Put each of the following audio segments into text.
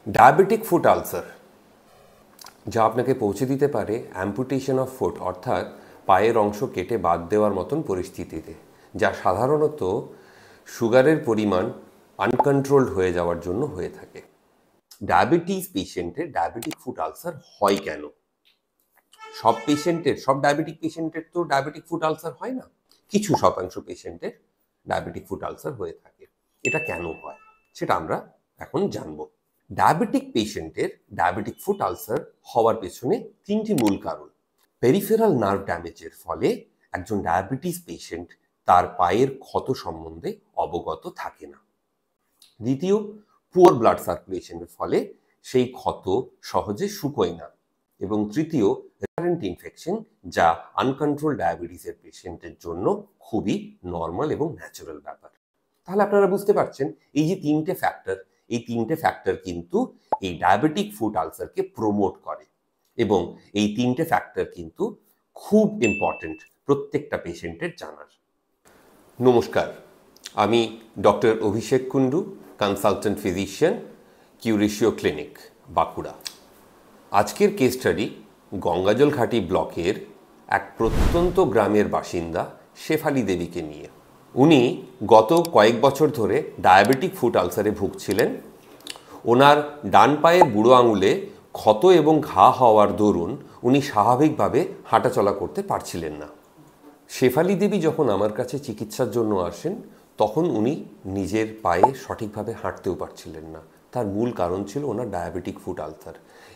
Diabetic foot ulcer, যা আপনাকে পৌঁছে দিতে পারে অ্যাম্পুটেশন অফ ফুট, অর্থাৎ পায়ের অংশ কেটে বাদ দেওয়ার মতন পরিস্থিতিতে, যা সাধারণত সুগারের পরিমাণ আনকন্ট্রোলড হয়ে যাওয়ার জন্য হয়ে থাকে। ডায়াবেটিস পেশেন্টের ডায়াবেটিক ফুট আলসার হয় কেন? সব ডায়াবেটিক পেশেন্টের তো ডায়াবেটিক ফুট আলসার হয় না, কিছু শতাংশ পেশেন্টের ডায়াবেটিক ফুট আলসার হয়ে থাকে। এটা কেন হয় সেটা আমরা এখন জানবো। ডায়াবেটিক পেশেন্টের ডায়াবেটিক ফুট আলসার হওয়ার পেছনে তিনটি মূল কারণ। পেরিফেরাল নার্ভ ড্যামেজের ফলে একজন ডায়াবেটিস পেশেন্ট তার পায়ের ক্ষত সম্বন্ধে অবগত থাকে না। দ্বিতীয়, পুয়ার ব্লাড সার্কুলেশনের ফলে সেই ক্ষত সহজে শুকোয় না। এবং তৃতীয়, রিকারেন্ট ইনফেকশন, যা আনকন্ট্রোল ডায়াবেটিসের পেশেন্টের জন্য খুবই নর্মাল এবং ন্যাচারাল ব্যাপার। তাহলে আপনারা বুঝতে পারছেন এই যে তিনটে ফ্যাক্টর কিন্তু এই ডায়াবেটিক ফুট আলসারকে প্রমোট করে, এবং এই তিনটে ফ্যাক্টর কিন্তু খুব ইম্পর্টেন্ট প্রত্যেকটা পেশেন্টের জানার। নমস্কার, আমি doctor Abhishek Kundu, consultant physician, Curatio clinic, Bankura. আজকের কেস স্টাডি গঙ্গাজল ঘাটি ব্লকের এক প্রত্যন্ত গ্রামের বাসিন্দা শেফালি দেবীকে নিয়ে। উনি গত কয়েক বছর ধরে ডায়াবেটিক ফুট আলসারে ভুগছিলেন। ওনার ডান পায়ের বুড়ো আঙুলে ক্ষত এবং ঘা হওয়ার দরুন উনি স্বাভাবিকভাবে হাঁটাচলা করতে পারছিলেন না। শেফালি দেবী যখন আমার কাছে চিকিৎসার জন্য আসেন, তখন উনি নিজের পায়ে সঠিকভাবে হাঁটতেও পারছিলেন না। তার মূল কারণ ছিল ওনার ডায়াবেটিক ফুট আলসার,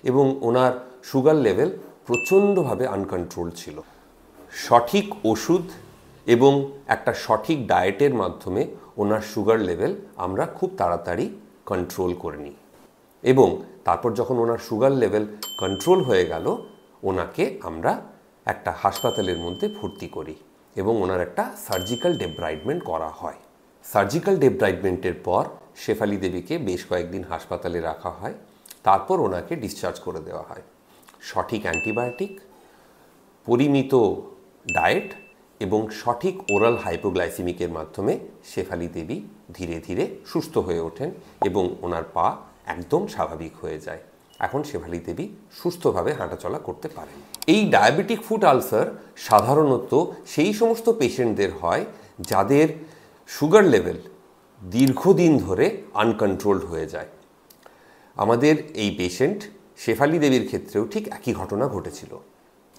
এবং ওনার সুগার লেভেল প্রচণ্ডভাবে আনকন্ট্রোল ছিল। সঠিক ওষুধ এবং একটা সঠিক ডায়েটের মাধ্যমে ওনার সুগার লেভেল আমরা খুব তাড়াতাড়ি কন্ট্রোল করে নিই, এবং তারপর যখন ওনার সুগার লেভেল কন্ট্রোল হয়ে গেল, ওনাকে আমরা একটা হাসপাতালের মধ্যে ভর্তি করি এবং ওনার একটা সার্জিক্যাল ডেব্রাইডমেন্ট করা হয়। সার্জিক্যাল ডেব্রাইডমেন্টের পর শেফালি দেবীকে বেশ কয়েকদিন হাসপাতালে রাখা হয়, তারপর ওনাকে ডিসচার্জ করে দেওয়া হয়। সঠিক অ্যান্টিবায়োটিক, পরিমিত ডায়েট এবং সঠিক ওরাল হাইপোগ্লাইসিমিকের মাধ্যমে শেফালি দেবী ধীরে ধীরে সুস্থ হয়ে ওঠেন এবং ওনার পা একদম স্বাভাবিক হয়ে যায়। এখন শেফালি দেবী সুস্থভাবে হাঁটাচলা করতে পারেন। এই ডায়াবেটিক ফুট আলসার সাধারণত সেই সমস্ত পেশেন্টদের হয় যাদের সুগার লেভেল দীর্ঘদিন ধরে আনকন্ট্রোলড হয়ে যায়। আমাদের এই পেশেন্ট শেফালি দেবীর ক্ষেত্রেও ঠিক একই ঘটনা ঘটেছিল।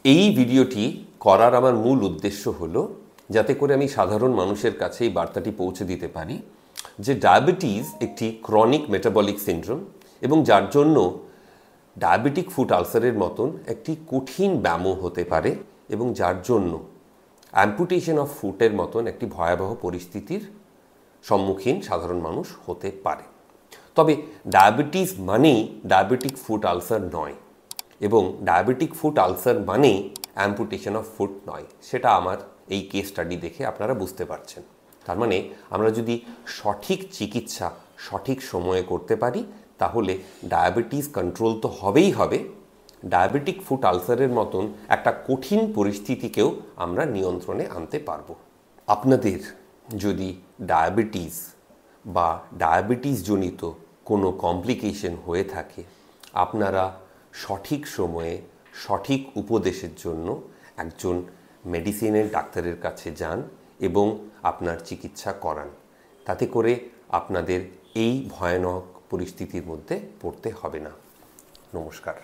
এই ভিডিওটি করার আমার মূল উদ্দেশ্য হলো যাতে করে আমি সাধারণ মানুষের কাছে এই বার্তাটি পৌঁছে দিতে পারি যে ডায়াবেটিস একটি ক্রনিক মেটাবলিক সিনড্রোম, এবং যার জন্য ডায়াবেটিক ফুট আলসারের মতন একটি কঠিন ব্যামো হতে পারে, এবং যার জন্য অ্যাম্পুটেশন অফ ফুটের মতন একটি ভয়াবহ পরিস্থিতির সম্মুখীন সাধারণ মানুষ হতে পারে। তবে ডায়াবেটিস মানেই ডায়াবেটিক ফুট আলসার নয়, এবং ডায়াবেটিক ফুট আলসার মানেই অ্যাম্পুটেশন অফ ফুট নয়। সেটা আমার এই কেস স্টাডি দেখে আপনারা বুঝতে পারছেন। তার মানে আমরা যদি সঠিক চিকিৎসা সঠিক সময়ে করতে পারি, তাহলে ডায়াবেটিস কন্ট্রোল তো হবেই হবে, ডায়াবেটিক ফুট আলসারের মতন একটা কঠিন পরিস্থিতিকেও আমরা নিয়ন্ত্রণে আনতে পারবো। আপনাদের যদি ডায়াবেটিস বা ডায়াবেটিসজনিত কোনো কমপ্লিকেশন হয়ে থাকে, আপনারা সঠিক সময়ে সঠিক উপদেশের জন্য একজন মেডিসিনের ডাক্তারের কাছে যান এবং আপনার চিকিৎসা করান। তাতে করে আপনাদের এই ভয়ানক পরিস্থিতির মধ্যে পড়তে হবে না। নমস্কার।